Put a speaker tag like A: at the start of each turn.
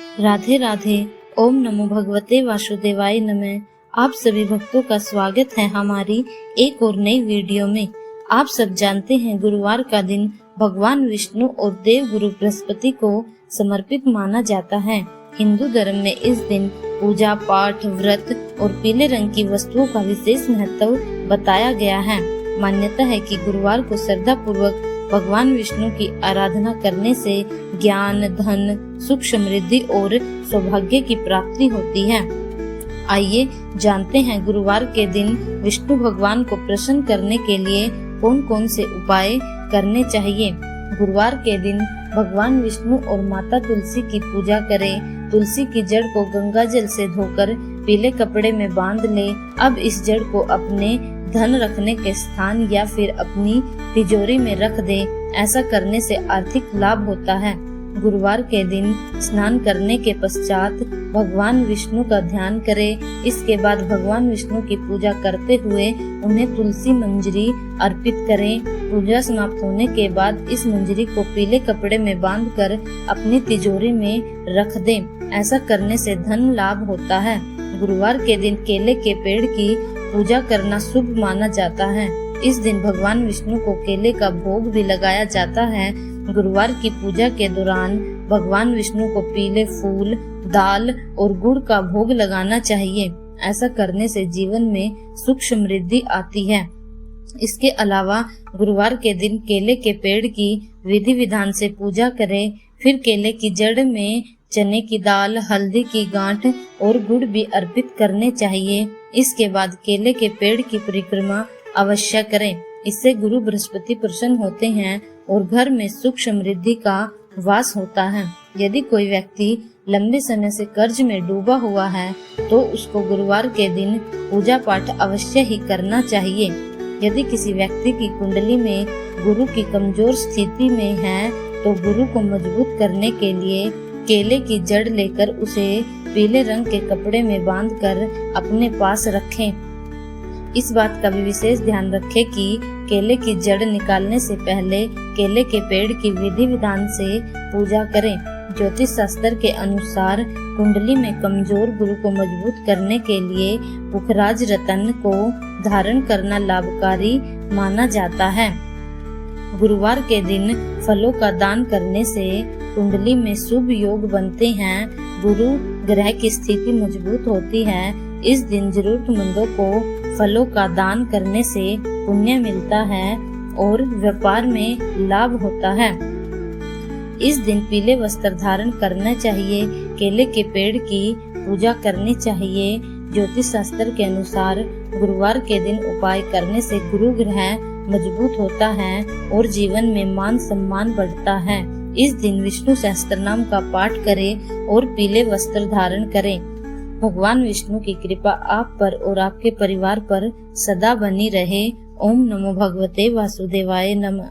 A: राधे राधे। ओम नमो भगवते वासुदेवाय नमः। आप सभी भक्तों का स्वागत है हमारी एक और नई वीडियो में। आप सब जानते हैं गुरुवार का दिन भगवान विष्णु और देव गुरु बृहस्पति को समर्पित माना जाता है। हिंदू धर्म में इस दिन पूजा पाठ, व्रत और पीले रंग की वस्तुओं का विशेष महत्व बताया गया है। मान्यता है कि गुरुवार को श्रद्धा पूर्वक भगवान विष्णु की आराधना करने से ज्ञान, धन, सुख, समृद्धि और सौभाग्य की प्राप्ति होती है। आइए जानते हैं गुरुवार के दिन विष्णु भगवान को प्रसन्न करने के लिए कौन कौन से उपाय करने चाहिए। गुरुवार के दिन भगवान विष्णु और माता तुलसी की पूजा करें। तुलसी की जड़ को गंगा जल से धोकर पीले कपड़े में बांध ले। अब इस जड़ को अपने धन रखने के स्थान या फिर अपनी तिजोरी में रख दे। ऐसा करने से आर्थिक लाभ होता है। गुरुवार के दिन स्नान करने के पश्चात भगवान विष्णु का ध्यान करें। इसके बाद भगवान विष्णु की पूजा करते हुए उन्हें तुलसी मंजरी अर्पित करें। पूजा समाप्त होने के बाद इस मंजरी को पीले कपड़े में बांधकर अपनी तिजोरी में रख दें। ऐसा करने से धन लाभ होता है। गुरुवार के दिन केले के पेड़ की पूजा करना शुभ माना जाता है। इस दिन भगवान विष्णु को केले का भोग भी लगाया जाता है। गुरुवार की पूजा के दौरान भगवान विष्णु को पीले फूल, दाल और गुड़ का भोग लगाना चाहिए। ऐसा करने से जीवन में सुख समृद्धि आती है। इसके अलावा गुरुवार के दिन केले के पेड़ की विधि विधान से पूजा करें। फिर केले की जड़ में चने की दाल, हल्दी की गांठ और गुड़ भी अर्पित करने चाहिए। इसके बाद केले के पेड़ की परिक्रमा अवश्य करें। इससे गुरु बृहस्पति प्रसन्न होते हैं और घर में सुख समृद्धि का वास होता है। यदि कोई व्यक्ति लंबे समय से कर्ज में डूबा हुआ है तो उसको गुरुवार के दिन पूजा पाठ अवश्य ही करना चाहिए। यदि किसी व्यक्ति की कुंडली में गुरु की कमजोर स्थिति में है तो गुरु को मजबूत करने के लिए केले की जड़ लेकर उसे पीले रंग के कपड़े में बांधकर अपने पास रखें। इस बात का भी विशेष ध्यान रखें कि केले की जड़ निकालने से पहले केले के पेड़ की विधि विधान से पूजा करें। ज्योतिष शास्त्र के अनुसार कुंडली में कमजोर गुरु को मजबूत करने के लिए पुखराज रत्न को धारण करना लाभकारी माना जाता है। गुरुवार के दिन फलों का दान करने से कुंडली में शुभ योग बनते हैं। गुरु ग्रह की स्थिति मजबूत होती है। इस दिन जरूरतमंदों को फलों का दान करने से पुण्य मिलता है और व्यापार में लाभ होता है। इस दिन पीले वस्त्र धारण करना चाहिए। केले के पेड़ की पूजा करनी चाहिए। ज्योतिष शास्त्र के अनुसार गुरुवार के दिन उपाय करने से गुरु ग्रह मजबूत होता है और जीवन में मान सम्मान बढ़ता है। इस दिन विष्णु सहस्त्र नाम का पाठ करें और पीले वस्त्र धारण करें। भगवान विष्णु की कृपा आप पर और आपके परिवार पर सदा बनी रहे। ओम नमो भगवते वासुदेवाय नमः।